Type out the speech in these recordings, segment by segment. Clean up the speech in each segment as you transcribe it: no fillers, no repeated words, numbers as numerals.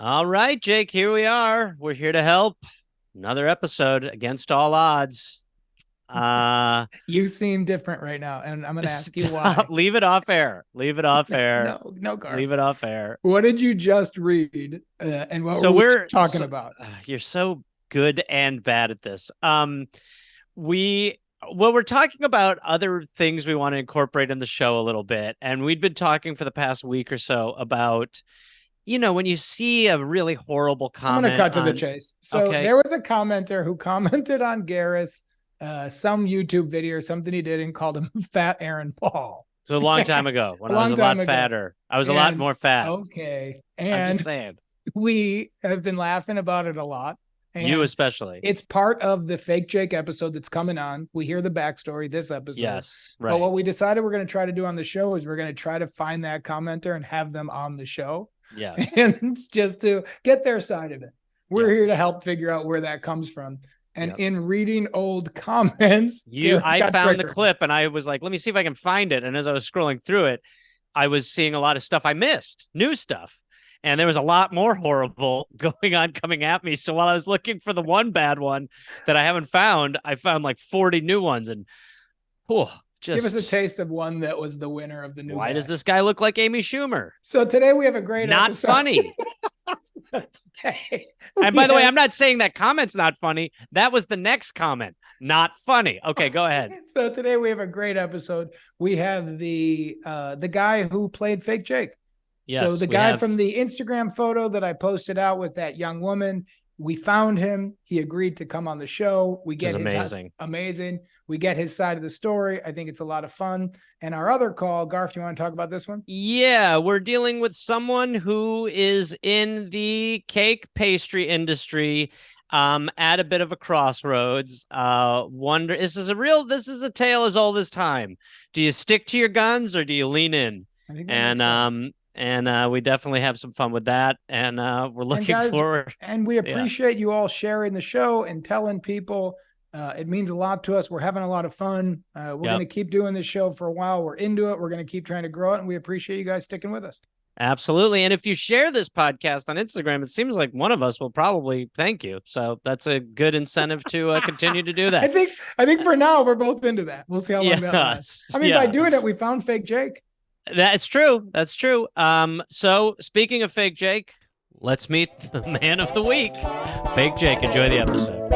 All right, Jake, here we are. We're here to help. Another episode against all odds. You seem different right now, and I'm going to ask you Stop. why. Leave it off air. Leave it off air. No, Leave Garth. it off air. What did you just read, and what So were we we're talking so, about? you're so good and bad at this. We we're talking about other things we want to incorporate in the show a little bit, and we'd been talking for the past week or so about, when you see a really horrible I'm going to comment cut to the on. chase. So Okay, there was a commenter who commented on Gareth, some YouTube video or something he did, and called him Fat Aaron Paul. so a long time ago when A I was long a lot time ago. fatter. I was a lot And more fat. okay, I'm just and saying. we have been laughing about it a lot. You And especially. it's part of the Fake Jake episode that's coming on. We hear the backstory this episode. Yes, But right. what we decided we're going to try to do on the show is we're going to try to find that commenter and have them on the show. Yes. And it's just to get their side of it. We're Yep. here to help figure out where that comes from. And Yep. in reading old comments, I found the triggered. clip and I was like, let me see if I can find it. And as I was scrolling through it, I was seeing a lot of stuff I missed, new stuff. And there was a lot more horrible going on coming at me. So while I was looking for the one bad one that I haven't found, I found like 40 new ones. And Give us a taste of one that was the winner of the new. Why does this guy look like Amy Schumer? So today we have a great Not episode. funny. Okay. And by the way, I'm not saying that comment's not funny. That was the next comment. Not funny. Okay, go ahead. So today we have a great episode. We have the guy who played Fake Jake. Yes, so the we guy have- from the Instagram photo that I posted out with that young woman, we found him. He agreed to come on the show. We get is his amazing. amazing. We get his side of the story. I think it's a lot of fun. And our other call, Garth, you want to talk about this one? Yeah, we're dealing with someone who is in the cake pastry industry, at a bit of a crossroads. Wonder this is a tale as old as time. Do you stick to your guns or do you lean in? I think that makes sense. We definitely have some fun with that, and we're looking guys, forward. And we appreciate you all sharing the show and telling people. It means a lot to us. We're having a lot of fun. We're going to keep doing this show for a while. We're into it. We're going to keep trying to grow it, and we appreciate you guys sticking with us. Absolutely. And if you share this podcast on Instagram, it seems like one of us will probably thank you. So that's a good incentive to continue to do that. I think for now we're both into that. We'll see how long that lasts. I mean, by doing it, we found Fake Jake. That's true. That's true. So speaking of Fake Jake, let's meet the man of the week. Fake Jake, enjoy the episode.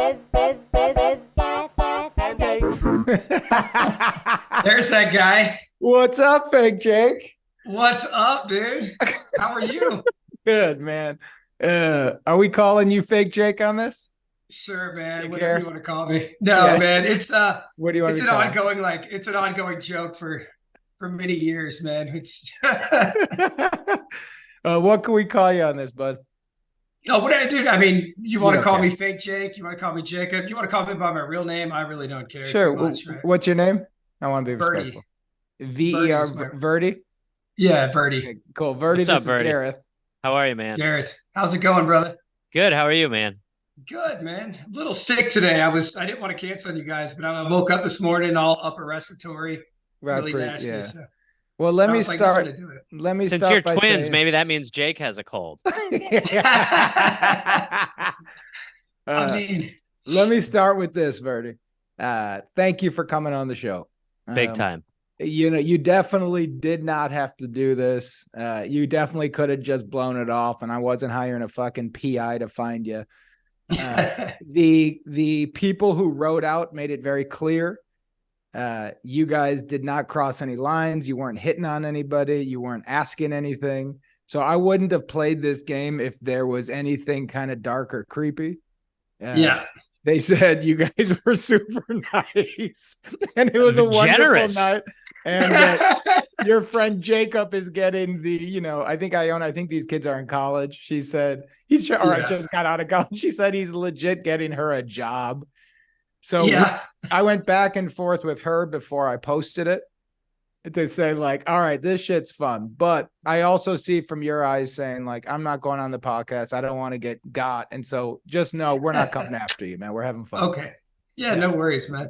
There's that guy. What's up, Fake Jake? What's up, dude? How are you? Good, man. Are we calling you Fake Jake on this? Sure, man. You Whatever care? you want to call me. No, man. It's What do you want it's to an call? ongoing joke for many years, man. It's What can we call you on this, bud? Oh, what dude? I mean, you want to don't call care. me Fake Jake? You want to call me Jacob? You want to call me by my real name? I really don't care Sure. too much, right? What's your name? I want to be Birdie. respectful. V-E-R, Birdie is my- Verdi? Yeah, Birdie. Okay, cool. Verdi, What's up, this is Birdie? Gareth. How are you, man? Gareth, how's it going, brother? Good. How are you, man? Good, man. A little sick today. I didn't want to cancel on you guys, but I woke up this morning all upper respiratory, really nasty. Yeah. So Well, let I me was like, I'm start. gonna do it. Let me Since start you're by twins, saying- maybe that means Jake has a cold. I mean, Let me start with this, Verdi. Thank you for coming on the show. Big time. You definitely did not have to do this. You definitely could have just blown it off, and I wasn't hiring a fucking PI to find you. The people who wrote out made it very clear. You guys did not cross any lines. You weren't hitting on anybody. You weren't asking anything. So I wouldn't have played this game if there was anything kind of dark or creepy. yeah. They said you guys were super nice, and it was a Generous. wonderful night. And that your friend Jacob is getting I think these kids are in college. She said just got out of college. She said he's legit getting her a job. So Yeah. I went back and forth with her before I posted it to say, like, all right, this shit's fun. But I also see from your eyes saying, like, I'm not going on the podcast. I don't want to get got. And so just know we're not coming after you, man. We're having fun. Okay. Yeah, no worries, man.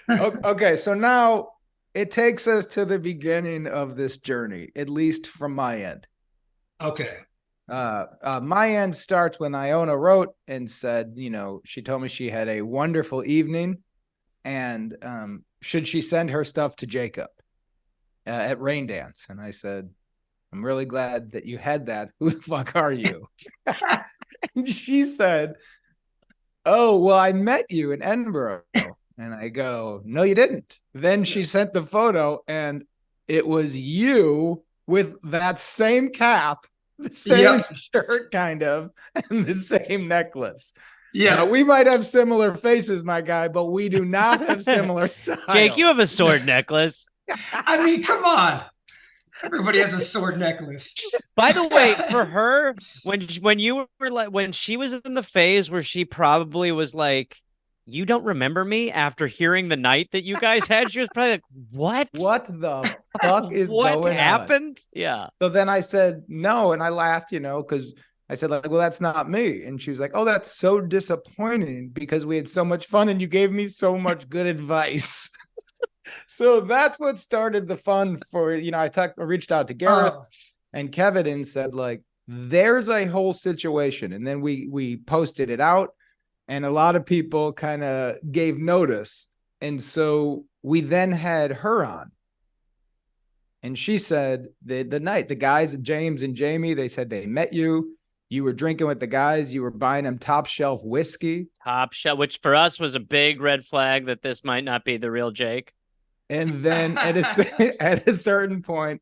Okay, so now it takes us to the beginning of this journey, at least from my end. Okay. My end starts when Iona wrote and said, she told me she had a wonderful evening, and should she send her stuff to Jacob at Rain Dance? And I said, I'm really glad that you had that. Who the fuck are you? And she said, oh, well, I met you in Edinburgh. And I go, no, you didn't. Then she sent the photo, and it was you with that same cap, the same shirt, kind of, and the same necklace. Yeah. Now, we might have similar faces, my guy, but we do not have similar styles. Jake, you have a sword necklace. I mean, come on. Everybody has a sword necklace. By the way, for her, when you were like, when she was in the phase where she probably was like, you don't remember me after hearing the night that you guys had, she was probably like, what? What the fuck is what going happened? on? Yeah. So then I said no, and I laughed, because I said, like, well, that's not me. And she was like, oh, that's so disappointing because we had so much fun and you gave me so much good advice. So that's what started the fun for, I reached out to Gareth and Kevin and said, like, there's a whole situation. And then we posted it out, and a lot of people kind of gave notice. And so we then had her on. And she said the night, the guys, James and Jamie, they said they met you. You were drinking with the guys. You were buying them top shelf whiskey. Top shelf, which for us was a big red flag that this might not be the real Jake. And then at a certain point,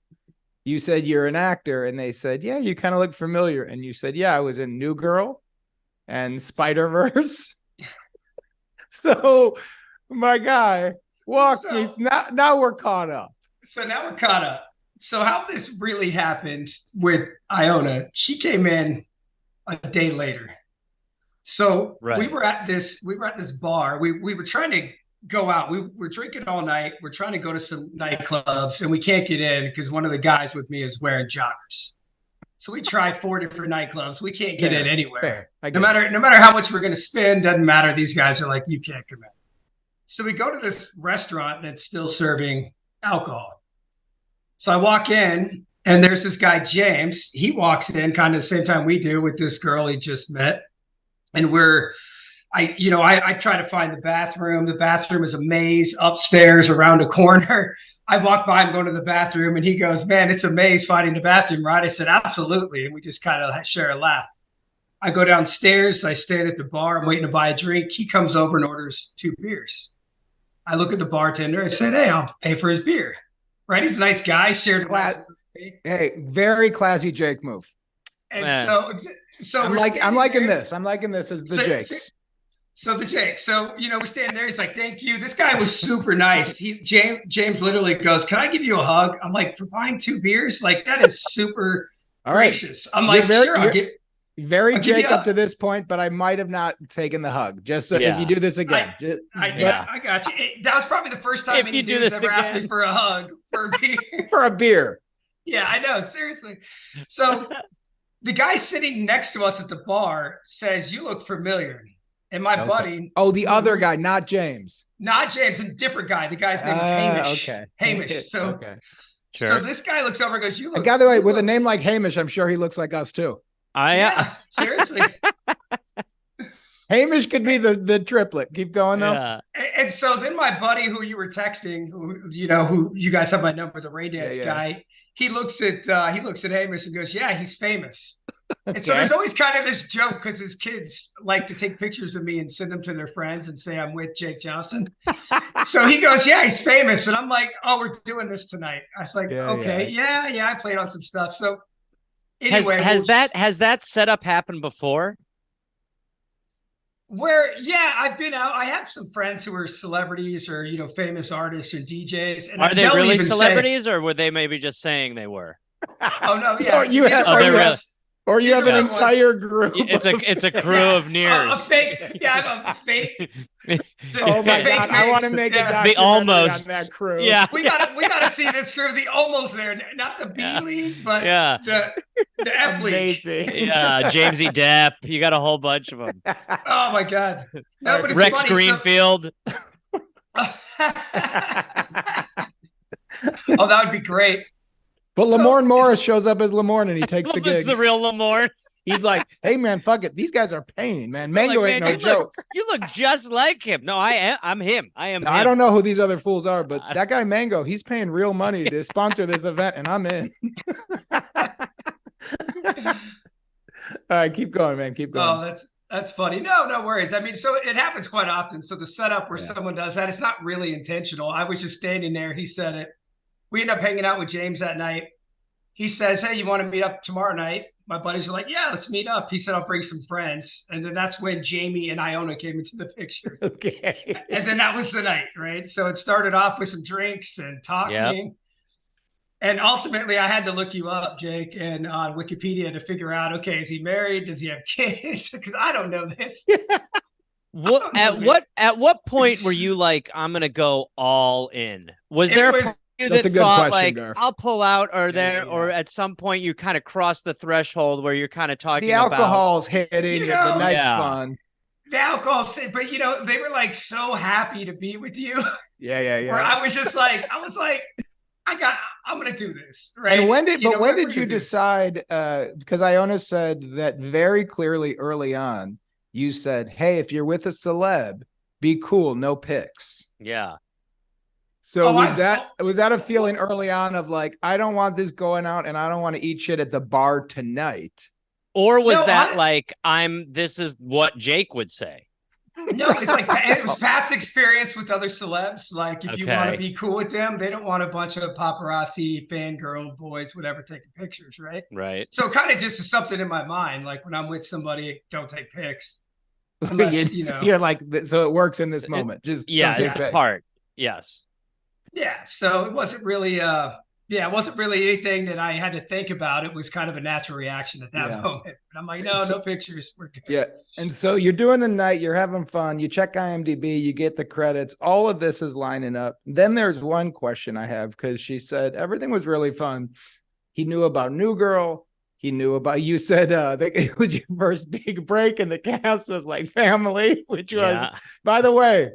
you said you're an actor. And they said, yeah, you kind of look familiar. And you said, yeah, I was in New Girl and Spider-Verse. So, my guy, me. Now we're caught up. So now we're caught up. So how this really happened with Iona, she came in a day later. So we were at this bar. We were trying to go out. We were drinking all night. We're trying to go to some nightclubs, and we can't get in because one of the guys with me is wearing joggers. So we tried 4 different nightclubs. We can't get in anywhere. No matter how much we're going to spend, doesn't matter. These guys are like, you can't come in. So we go to this restaurant that's still serving alcohol. So I walk in, and there's this guy, James. He walks in kind of the same time we do with this girl he just met. And I try to find the bathroom. The bathroom is a maze upstairs around a corner. I walk by, I'm going to the bathroom, and he goes, man, it's a maze finding the bathroom, right? I said, absolutely. And we just kind of share a laugh. I go downstairs. I stand at the bar. I'm waiting to buy a drink. He comes over and orders 2 beers. I look at the bartender. I said, hey, I'll pay for his beer. Right? He's a nice guy. Shared Hey, very classy Jake move. And so I'm liking this. I'm liking this as the Jakes. So the Jake. So, we're standing there. He's like, thank you. This guy was super nice. James literally goes, can I give you a hug? I'm like, for buying 2 beers? Like, that is super gracious. I'm like, sure, I'll give Jake up to this point, but I might have not taken the hug. Just so if you do this again. I got you. That was probably the first time any dude's ever asked me for a hug for a beer. For a beer. Yeah, I know. Seriously. So the guy sitting next to us at the bar says, you look familiar. And my buddy. Oh, the other guy, not James. Not James, a different guy. The guy's name is Hamish. Okay. Hamish. So, okay. Sure. So this guy looks over and goes, you look. By the way, with a name like Hamish, I'm sure he looks like us too. Yeah, seriously. Hamish could be the triplet. Keep going though. Yeah. And so then my buddy who you were texting, who you guys have my number, the Rain Dance guy, he looks at Hamish and goes, yeah, he's famous. Okay. And so there's always kind of this joke because his kids like to take pictures of me and send them to their friends and say I'm with Jake Johnson. So he goes, yeah, he's famous. And I'm like, oh, we're doing this tonight. I was like, okay, yeah, I played on some stuff. So anyway, has that setup happened before? Where, I've been out. I have some friends who are celebrities or, famous artists or DJs. And are they really celebrities or were they maybe just saying they were? Oh, no, yeah. Or you have an entire group. It's a crew of nears. A fake. Yeah, I'm a fake. Oh my God! I want to make a documentary on that crew. Yeah, we gotta see this crew. The almost there, not the B League, but the F League. Amazing. Yeah, Jamesy Depp. You got a whole bunch of them. Oh my God! No, but it's Rex funny, Greenfield. Oh, that would be great. But Lamorne Morris shows up as Lamorne and he takes the gig. It's the real Lamorne. He's like, hey man, fuck it. These guys are paying, man. Mango like, ain't man, no joke. You look just like him. No, I'm him. I am. Now, him. I don't know who these other fools are, but that guy Mango, he's paying real money to sponsor this event, and I'm in. All right, keep going, man. Keep going. Oh, that's funny. No worries. I mean, so it happens quite often. So the setup where someone does that, it's not really intentional. I was just standing there. He said it. We end up hanging out with James that night. He says, hey, you want to meet up tomorrow night? My buddies are like, yeah, let's meet up. He said, I'll bring some friends. And then that's when Jamie and Iona came into the picture. Okay. And then that was the night, right? So it started off with some drinks and talking. Yep. And ultimately, I had to look you up, Jake, and on Wikipedia to figure out, okay, is he married? Does he have kids? Because I don't know this. At what point were you like, I'm going to go all in? Was there a point that thought like, Garth, I'll pull out, or or at some point you kind of crossed the threshold where you're kind of talking about the alcohol's hitting, the night's fun. The alcohol, but they were like so happy to be with you. Yeah. Where I was just like, I'm gonna do this, right? And when did you decide? Because Iona said that very clearly early on. You said, "Hey, if you're with a celeb, be cool, no pics." Yeah. So was that a feeling early on of like, I don't want this going out, and I don't want to eat shit at the bar tonight? Or was this is what Jake would say? No, it's like it was past experience with other celebs. Like if you want to be cool with them, they don't want a bunch of paparazzi, fangirl boys, whatever, taking pictures, right? Right. So kind of just is something in my mind. Like when I'm with somebody, don't take pics. Unless, you're like, so it works in this moment. It's the part. Yes. Yeah. So it wasn't really it wasn't really anything that I had to think about. It was kind of a natural reaction at that moment. But I'm like, no pictures. We're good. Yeah. And so you're doing the night, you're having fun, you check IMDb, you get the credits, all of this is lining up. Then there's one question I have, because she said everything was really fun. He knew about New Girl. He knew about, you said it was your first big break, and the cast was like family, which was, by the way,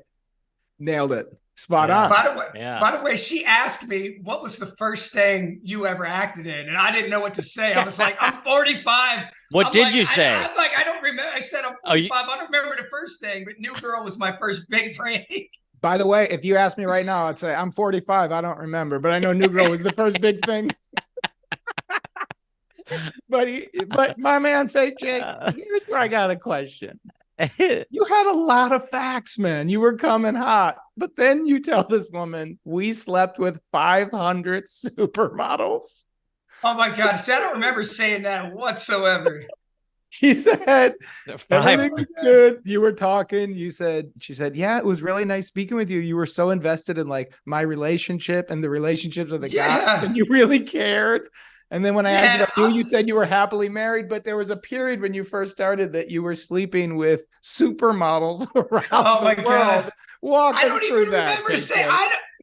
nailed it. Spot on. By the way, she asked me what was the first thing you ever acted in, and I didn't know what to say. I was like, I'm 45. What did you say? I'm like, I don't remember. I said I'm 45. I don't remember the first thing, but New Girl was my first big break. By the way, if you ask me right now, I'd say I'm 45. I don't remember, but I know New Girl was the first big thing. But my man, Fake Jake, here's where I got a question. You had a lot of facts, man. You were coming hot, but then you tell this woman we slept with 500 supermodels. Oh my God! See, I don't remember saying that whatsoever. She said everything was good. You were talking. She said, yeah, it was really nice speaking with you. You were so invested in like my relationship and the relationships of the guys, and you really cared. And then when I asked about you said you were happily married, but there was a period when you first started that you were sleeping with supermodels around the world. God. Walk us through that.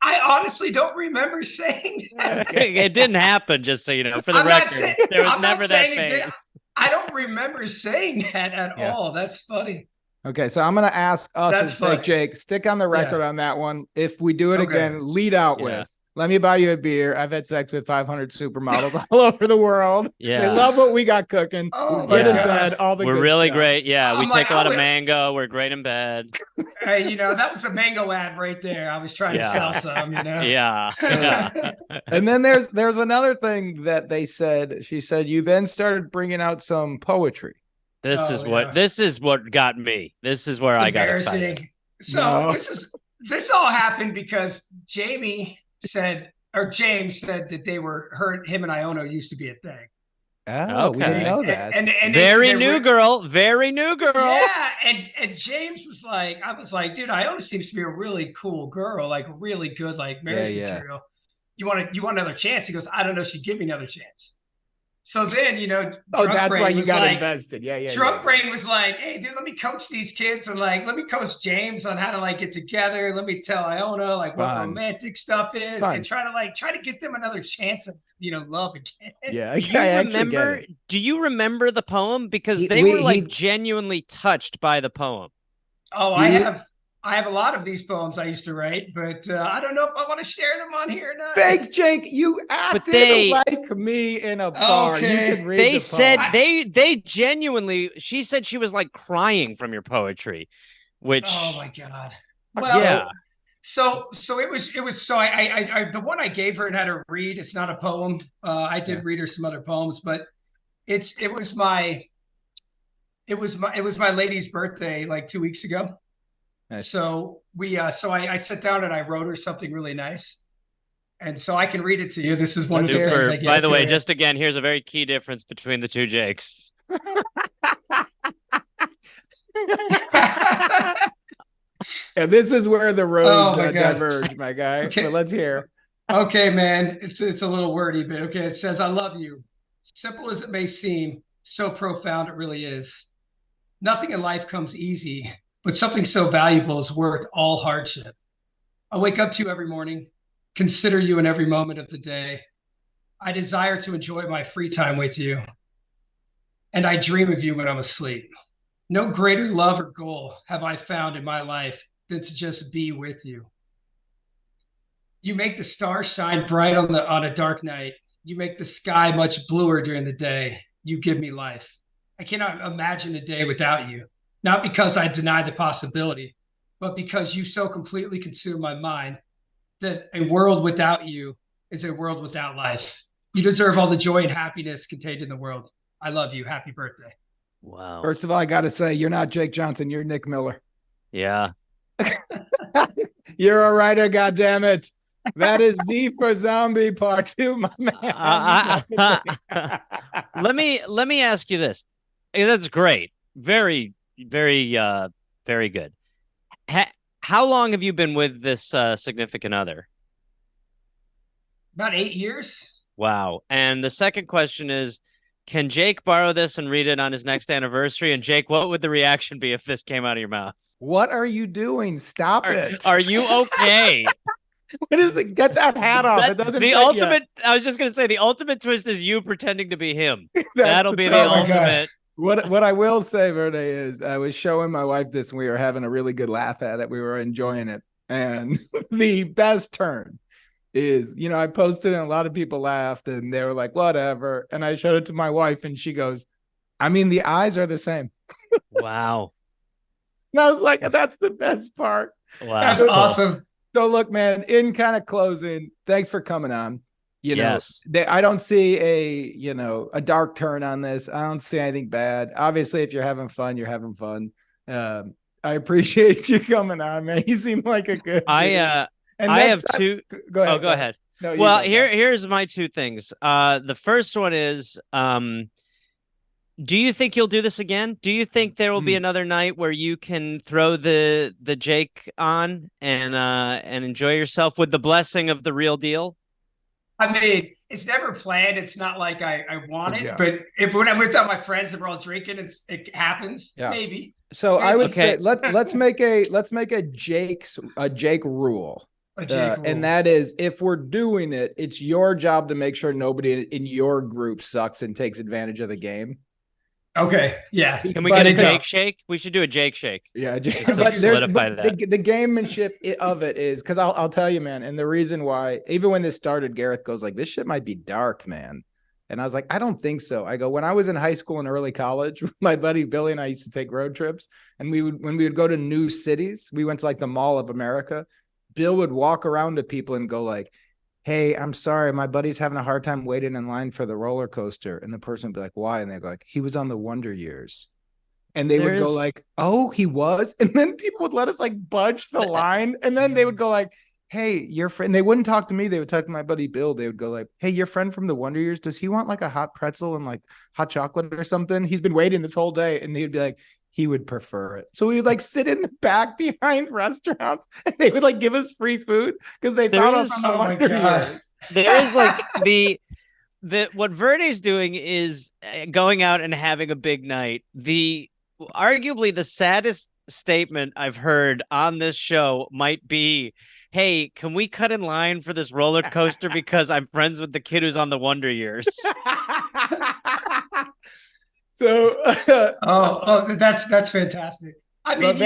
I honestly don't remember saying that. It didn't happen, just so you know, for the record. There was never that phase. I don't remember saying that at all. That's funny. Okay, so I'm going to ask us as Fake Jake, stick on the record on that one. If we do it again, lead out with, let me buy you a beer. I've had sex with 500 supermodels all over the world. Yeah. They love what we got cooking. Oh, Get in bed. All the We're good really stuff. great. Yeah, we take a lot of mango. We're great in bed. Hey, that was a mango ad right there. I was trying to sell some, Yeah. And then there's another thing that they said. She said you then started bringing out some poetry. This is what got me. This is where I got excited. So this all happened because James said that him and Iona used to be a thing. Oh, we didn't know that. And very new girl. Yeah, and James was like, I was like, dude, Iona seems to be a really cool girl, like really good, like marriage material. You want another chance? He goes, I don't know. She'd give me another chance. So then, that's why you got invested. Yeah. Drunk Brain was like, hey, dude, let me coach these kids and like, let me coach James on how to like get together. Let me tell Iona like what romantic stuff is and try to get them another chance of, love again. Yeah. Do you remember the poem? Because they were like genuinely touched by the poem. Oh, I I have a lot of these poems I used to write, but I don't know if I want to share them on here or not. Fake Jake, you acted like me in a bar. Okay. You can read They the said poem. they genuinely. She said she was like crying from your poetry, which oh my god. Well, yeah. So it was so I the one I gave her and had her read. It's not a poem. I did read her some other poems, but it was my lady's birthday like 2 weeks ago. Nice. So I sat down and I wrote her something really nice. And so I can read it to you. This is one of the things I get. By the way, just again, here's a very key difference between the two Jakes. And this is where the roads diverge, my guy. Okay. But let's hear. Okay, man. It's a little wordy, but okay. It says, I love you. Simple as it may seem, so profound it really is. Nothing in life comes easy, but something so valuable is worth all hardship. I wake up to you every morning, consider you in every moment of the day. I desire to enjoy my free time with you, and I dream of you when I'm asleep. No greater love or goal have I found in my life than to just be with you. You make the stars shine bright on a dark night. You make the sky much bluer during the day. You give me life. I cannot imagine a day without you, not because I deny the possibility, but because you so completely consume my mind that a world without you is a world without life. You deserve all the joy and happiness contained in the world. I love you. Happy birthday. Wow. First of all, I got to say, you're not Jake Johnson. You're Nick Miller. Yeah. You're a writer, goddammit. That is Z for Zombie Part 2, my man. Let me ask you this. That's great. Very, very, very good. How long have you been with this significant other? About 8 years. Wow. And the second question is, can Jake borrow this and read it on his next anniversary? And Jake, what would the reaction be if this came out of your mouth? What are you doing? Stop it. Are you okay? What is it? Get that hat off. It doesn't the ultimate I was just gonna say the ultimate twist is you pretending to be him. That'll be the ultimate. What I will say, Verde, is I was showing my wife this and we were having a really good laugh at it. We were enjoying it. And the best turn is, I posted and a lot of people laughed and they were like, whatever. And I showed it to my wife and she goes, I mean, the eyes are the same. Wow. And I was like, that's the best part. Wow. That's awesome. So look, man, in kind of closing, thanks for coming on. Yes. I don't see a dark turn on this. I don't see anything bad. Obviously, if you're having fun, you're having fun. I appreciate you coming on, man. You seem like a good. I have two. Go ahead. Oh, go ahead. No, well, here's my two things. The first one is, do you think you'll do this again? Do you think there will be another night where you can throw the Jake on and enjoy yourself with the blessing of the real deal? I mean, it's never planned. It's not like I want it, but when I'm with my friends and we're all drinking, it happens. Yeah. Maybe. So I would say let's make a Jake rule. And that is, if we're doing it, it's your job to make sure nobody in your group sucks and takes advantage of the game. Okay. Yeah. Can we get a Jake shake? We should do a Jake shake. Yeah. But the gamemanship of it is, because I'll tell you, man. And the reason why, even when this started, Gareth goes like, this shit might be dark, man. And I was like, I don't think so. I go, when I was in high school and early college, my buddy Billy and I used to take road trips. And when we would go to new cities, we went to like the Mall of America. Bill would walk around to people and go like, hey, I'm sorry, my buddy's having a hard time waiting in line for the roller coaster. And the person would be like, why? And they go like, he was on the Wonder Years. And they would go like, oh, he was? And then people would let us like budge the line. And then they would go like, hey, your friend, they wouldn't talk to me. They would talk to my buddy Bill. They would go like, hey, your friend from the Wonder Years, does he want like a hot pretzel and like hot chocolate or something? He's been waiting this whole day. And he'd be like, he would prefer it. So we would like sit in the back behind restaurants and they would like give us free food because they thought us on the Wonder Years. There is like what Verde's doing is going out and having a big night. Arguably the saddest statement I've heard on this show might be, hey, can we cut in line for this roller coaster because I'm friends with the kid who's on the Wonder Years? So that's fantastic. I mean,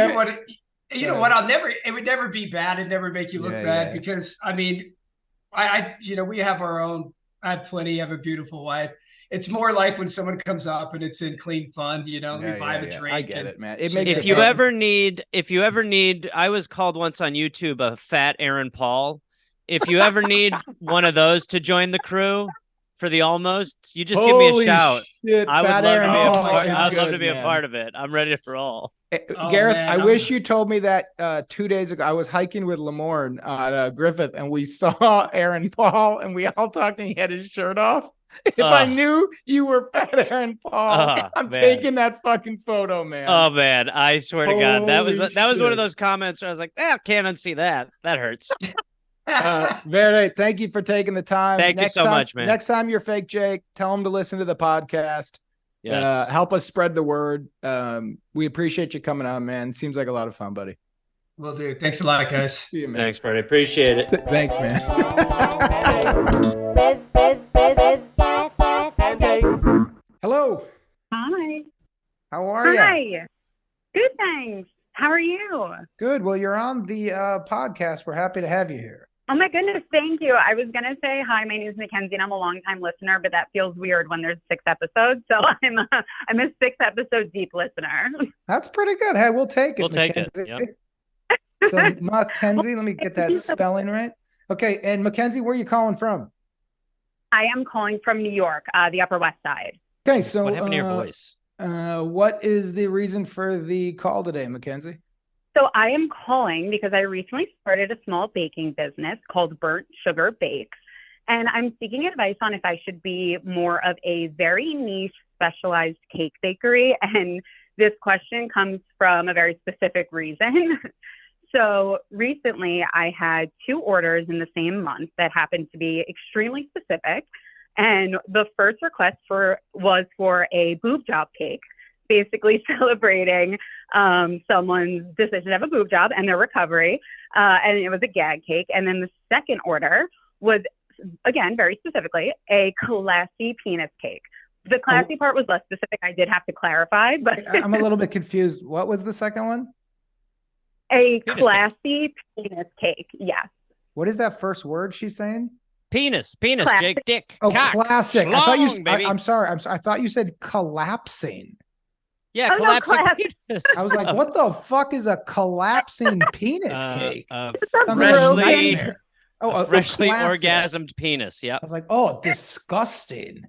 you know what? It would never be bad. It'd never make you look bad because I mean, we have our own. I have plenty. I have a beautiful wife. It's more like when someone comes up and it's in clean fun, we buy them a drink. I get it, man. It makes if you ever need, I was called once on YouTube a fat Aaron Paul. If you ever need one of those to join the crew for the almost, you just give me a shout. Shit, I would love love to be a part of it. I'm ready to roll. Gareth, man, I wish you told me that 2 days ago. I was hiking with Lamorne at Griffith, and we saw Aaron Paul, and we all talked, and he had his shirt off. If I knew you were fat Aaron Paul, I'm taking that fucking photo, man. Oh man, I swear to God, that was one of those comments where I was like, can't unsee that. That hurts. Verde, thank you for taking the time. Thank you so much, man. Next time you're fake Jake, tell him to listen to the podcast. Yes. Help us spread the word. We appreciate you coming on, man. Seems like a lot of fun, buddy. Will do. Thanks a lot, guys. See you, man. Thanks, Brady. Appreciate it. Thanks, man. Hello. Hi. How are you? Hi. Good, thanks. How are you? Good. Well, you're on the podcast. We're happy to have you here. Oh my goodness, thank you. I was gonna say hi. My name is Mackenzie, and I'm a longtime listener, but that feels weird when there's 6 episodes. So I'm a 6 episode deep listener. That's pretty good. Hey, we'll take it. We'll take it. Yep. So Mackenzie, let me get that spelling right. Okay, and Mackenzie, where are you calling from? I am calling from New York, the Upper West Side. Okay, so what happened to your voice? What is the reason for the call today, Mackenzie? So I am calling because I recently started a small baking business called Burnt Sugar Bakes, and I'm seeking advice on if I should be more of a very niche, specialized cake bakery. And this question comes from a very specific reason. So recently I had 2 orders in the same month that happened to be extremely specific. And the first request was for a boob job cake, basically celebrating someone's decision to have a boob job and their recovery. And it was a gag cake. And then the second order was, again, very specifically, a classy penis cake. The classy part was less specific. I did have to clarify, but I'm a little bit confused. What was the second one? A classy penis cake. Yes. What is that first word she's saying? Penis, classic. Jake, dick. Oh, cock, classic. schlong, I thought you. baby. I'm sorry. I thought you said collapsing. Yeah, collapsing penis. I was like, what the fuck is a collapsing penis cake? Freshly classic. orgasmed penis. Yeah. I was like, oh, disgusting.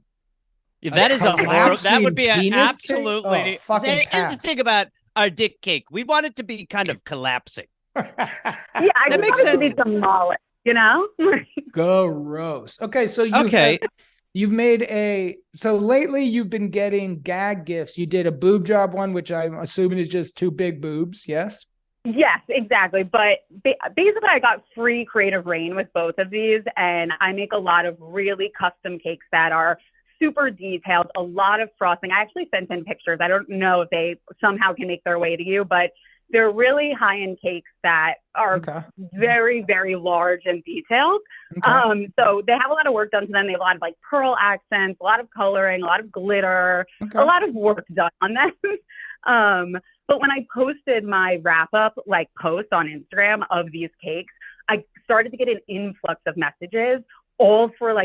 Yeah, that is a horror. That would be an absolutely fucking. Here's the thing about our dick cake. We want it to be kind of collapsing. Yeah, I that makes want it to be sense. demolished, you know? Gross. Okay, so you've made so lately you've been getting gag gifts. You did a boob job one, which I'm assuming is just 2 big boobs. Yes. Yes, exactly. But basically, I got free creative reign with both of these, and I make a lot of really custom cakes that are super detailed, a lot of frosting. I actually sent in pictures. I don't know if they somehow can make their way to you, but they're really high-end cakes that are very, very large and detailed. So they have a lot of work done to them. They have a lot of like pearl accents, a lot of coloring, a lot of glitter, a lot of work done on them. But when I posted my wrap-up post on Instagram of these cakes, I started to get an influx of messages, all for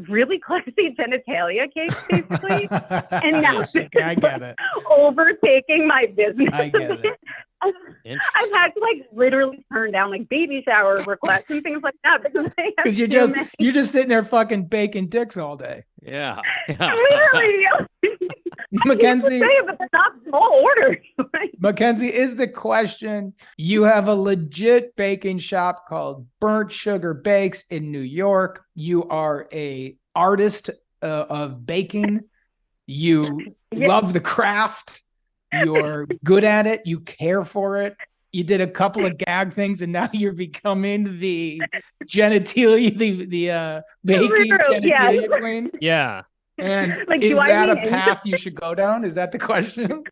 really classy genitalia cakes, basically. And now I get it. Overtaking my business. I get it. I've had to literally turn down baby shower requests and things like that because you're just sitting there fucking baking dicks all day. Yeah. Really? Mackenzie, but they're not small orders. Mackenzie, is the question, you have a legit baking shop called Burnt Sugar Bakes in New York. You are a artist of baking. You love the craft. You're good at it. You care for it. You did a couple of gag things, and now you're becoming the genitalia, the baking genitalia queen. Yeah. And is that a path you should go down? Is that the question?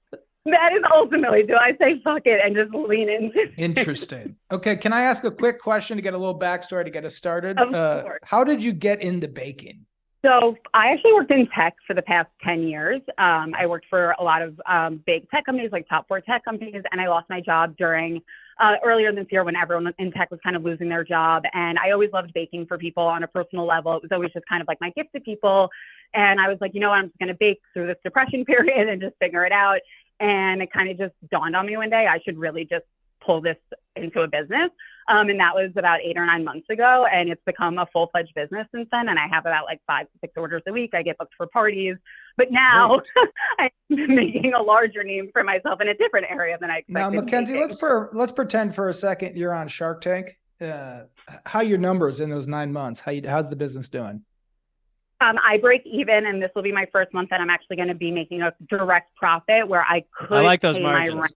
That is ultimately, do I say fuck it and just lean into it? Interesting. Okay, can I ask a quick question to get a little backstory to get us started? Of course. How did you get into baking? So I actually worked in tech for the past 10 years. I worked for a lot of big tech companies, like top 4 tech companies, and I lost my job during earlier this year when everyone in tech was kind of losing their job. And I always loved baking for people on a personal level. It was always just kind of like my gift to people. And I was like, you know what, I'm just going to bake through this depression period and just figure it out. And it kind of just dawned on me one day, I should really just pull this into a business. And that was about 8 or 9 months ago. And it's become a full-fledged business since then. And I have about like 5 to 6 orders a week. I get booked for parties. But now I'm making a larger name for myself in a different area than I expected. Now, Mackenzie, let's pretend for a second you're on Shark Tank. How your numbers in those 9 months? How's the business doing? I break even, and this will be my first month that I'm actually going to be making a direct profit where I could like those pay margins. my rent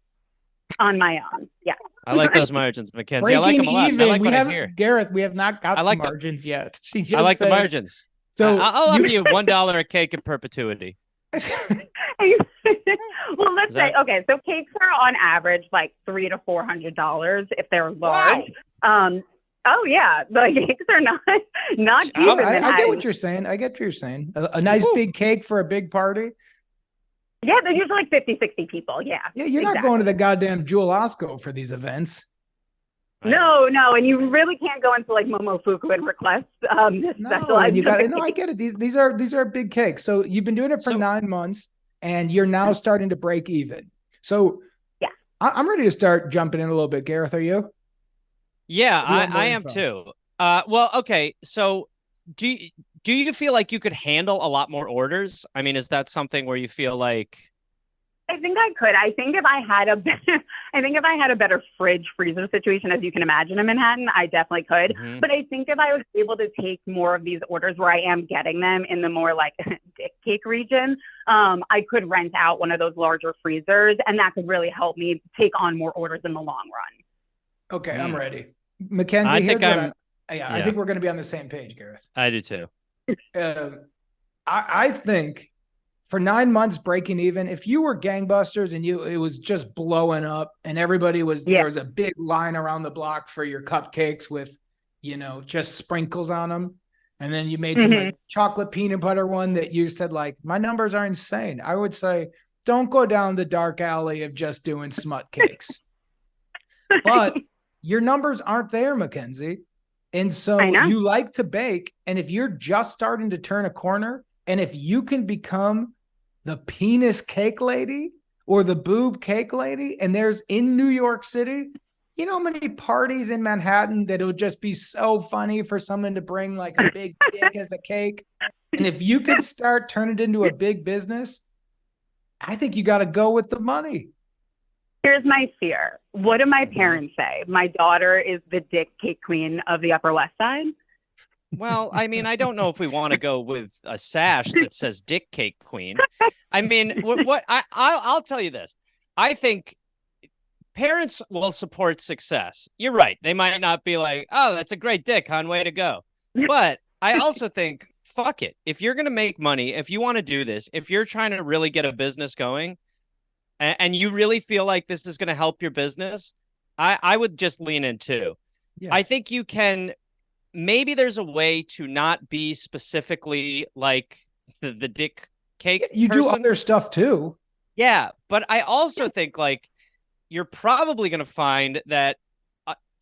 on my own. Yeah. I like those margins, Mackenzie. Breaking I like them a lot. even. I like we what I haven't, hear. Gareth, we have not got like the margins yet. She just I like said, the margins. So I'll offer you $1 a cake in perpetuity. Well, let's say, okay, so cakes are on average like $300 to $400 if they're large. Wow. Oh yeah, the cakes are not cheap. I get what you're saying. I get what you're saying. A nice big cake for a big party. Yeah, they're usually like 50, 60 people. Yeah. Yeah, you're not going to the goddamn Jewel Osco for these events. No, and you really can't go into like Momofuku and request specialized. I get it. These are big cakes. So you've been doing it for 9 months, and you're now starting to break even. So yeah, I'm ready to start jumping in a little bit. Gareth, are you? Yeah, I am too. Well, okay. So do you feel like you could handle a lot more orders? I mean, is that something where you feel like? I think I could. I think if I had a better fridge freezer situation, as you can imagine in Manhattan, I definitely could. Mm-hmm. But I think if I was able to take more of these orders where I am getting them in the more like dick cake region, I could rent out one of those larger freezers, and that could really help me take on more orders in the long run. Okay, I'm ready. Mackenzie, I think we're going to be on the same page, Gareth. I do too. I think for 9 months breaking even, if you were gangbusters and it was just blowing up and everybody was, there was a big line around the block for your cupcakes with, just sprinkles on them. And then you made some like chocolate peanut butter one that you said like, my numbers are insane. I would say, don't go down the dark alley of just doing smut cakes. But your numbers aren't there, Mackenzie. And so you like to bake. And if you're just starting to turn a corner, and if you can become the penis cake lady or the boob cake lady, and there's in New York City, you know how many parties in Manhattan that it would just be so funny for someone to bring like a big dick as a cake. And if you could start turning it into a big business, I think you got to go with the money. Here's my fear. What do my parents say? My daughter is the dick cake queen of the Upper West Side? Well, I mean, I don't know if we want to go with a sash that says dick cake queen. I mean, I'll tell you this. I think parents will support success. You're right. They might not be like, oh, that's a great dick, hon, way to go. But I also think, fuck it. If you're going to make money, if you want to do this, if you're trying to really get a business going, and you really feel like this is going to help your business, I would just lean in too. Yeah. I think you can, maybe there's a way to not be specifically like the dick cake You person. do other stuff too. Yeah, but I also think like you're probably going to find that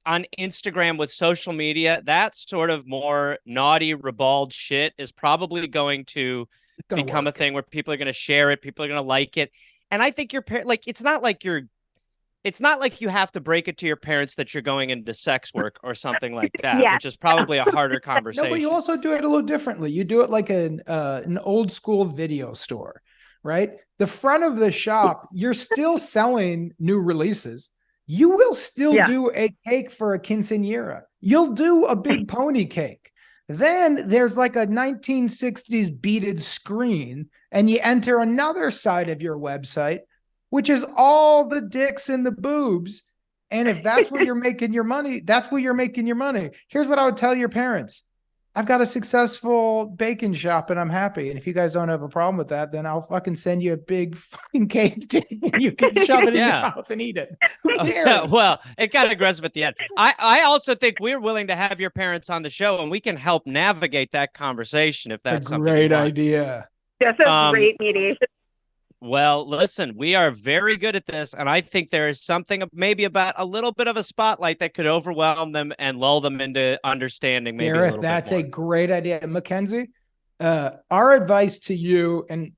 on Instagram with social media, that sort of more naughty, ribald shit is probably going to become a thing where people are going to share it. People are going to like it. And I think your parents, like, it's not like you have to break it to your parents that you're going into sex work or something like that, which is probably a harder conversation. No, but you also do it a little differently. You do it like an old school video store, right? The front of the shop, you're still selling new releases. You will still do a cake for a quinceañera. You'll do a big pony cake. Then there's like a 1960s beaded screen, and you enter another side of your website, which is all the dicks and the boobs. And if that's where you're making your money, that's where you're making your money. Here's what I would tell your parents. I've got a successful baking shop and I'm happy. And if you guys don't have a problem with that, then I'll fucking send you a big fucking cake. You can shove it in your mouth and eat it. Who cares? Well, it got aggressive at the end. I also think we're willing to have your parents on the show and we can help navigate that conversation if that's a great idea. That's a great mediation. Well, listen, we are very good at this, and I think there is something maybe about a little bit of a spotlight that could overwhelm them and lull them into understanding maybe Gareth, a little that's bit a more. great idea. Mackenzie, our advice to you, and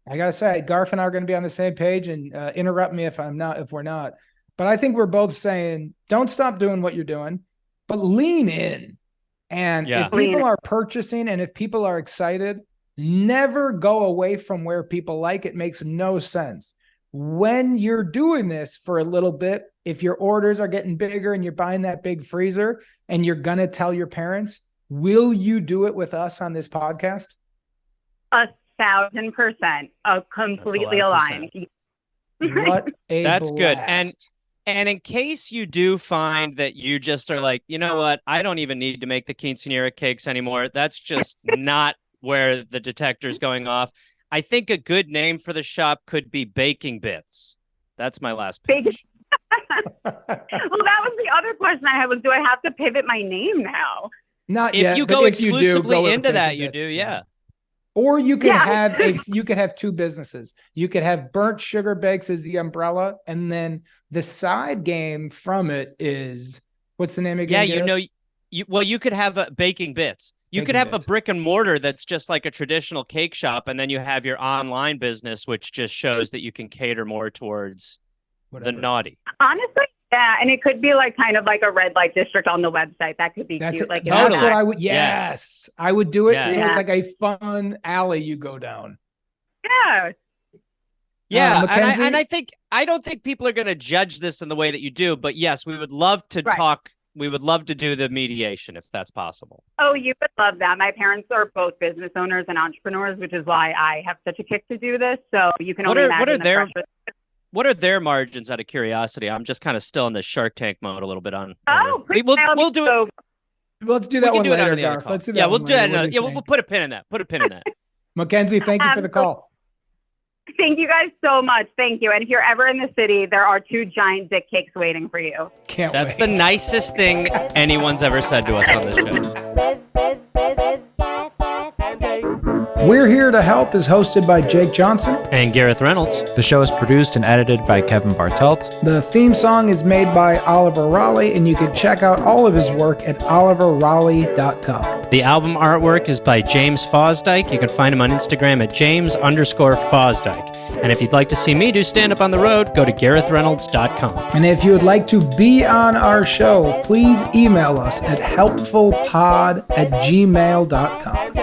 I gotta say, Garth and I are going to be on the same page, and interrupt me if we're not. But I think we're both saying, don't stop doing what you're doing, but lean in. And if people are purchasing and if people are excited, never go away from where people like. It makes no sense. When you're doing this for a little bit, if your orders are getting bigger and you're buying that big freezer and you're going to tell your parents, will you do it with us on this podcast? 1,000%. Completely aligned. What a That's blast. good. And in case you do find that you just are like, you know what, I don't even need to make the quinceanera cakes anymore. That's just not where the detector's going off. I think a good name for the shop could be Baking Bits. That's my last pitch. Well, that was the other question I had was, do I have to pivot my name now? Not if yet. You go exclusively into that, you do, yeah. Or you could have two businesses. You could have Burnt Sugar Bakes as the umbrella, and then the side game from it is, what's the name again? Yeah, you could have Baking Bits. You could have a brick and mortar that's just like a traditional cake shop, and then you have your online business, which just shows that you can cater more towards the naughty. Honestly, yeah, and it could be like kind of like a red light district on the website. That could be cute. Like that's what I would. Yes, I would do it. Yes. So it's like a fun alley you go down. Yeah. Yeah, and I don't think people are going to judge this in the way that you do, but yes, we would love to talk. We would love to do the mediation if that's possible. Oh, you would love that. My parents are both business owners and entrepreneurs, which is why I have such a kick to do this. So you can only imagine what are their margins, out of curiosity? I'm just kind of still in the Shark Tank mode a little bit on. Oh, we'll do it. Let's do that one later, Garth. Let's do that. Yeah, we'll do that. Yeah, we'll put a pin in that. Put a pin in that. Mackenzie, thank you for the call. Thank you guys so much. Thank you. And if you're ever in the city, there are 2 giant dick cakes waiting for you. That's the nicest thing anyone's ever said to us on this show. We're Here to Help is hosted by Jake Johnson and Gareth Reynolds. The show is produced and edited by Kevin Bartelt. The theme song is made by Oliver Raleigh, and you can check out all of his work at oliverraleigh.com. The album artwork is by James Fosdike. You can find him on Instagram at James_Fosdike. And if you'd like to see me do stand-up on the road, go to GarethReynolds.com. And if you would like to be on our show, please email us at helpfulpod@gmail.com.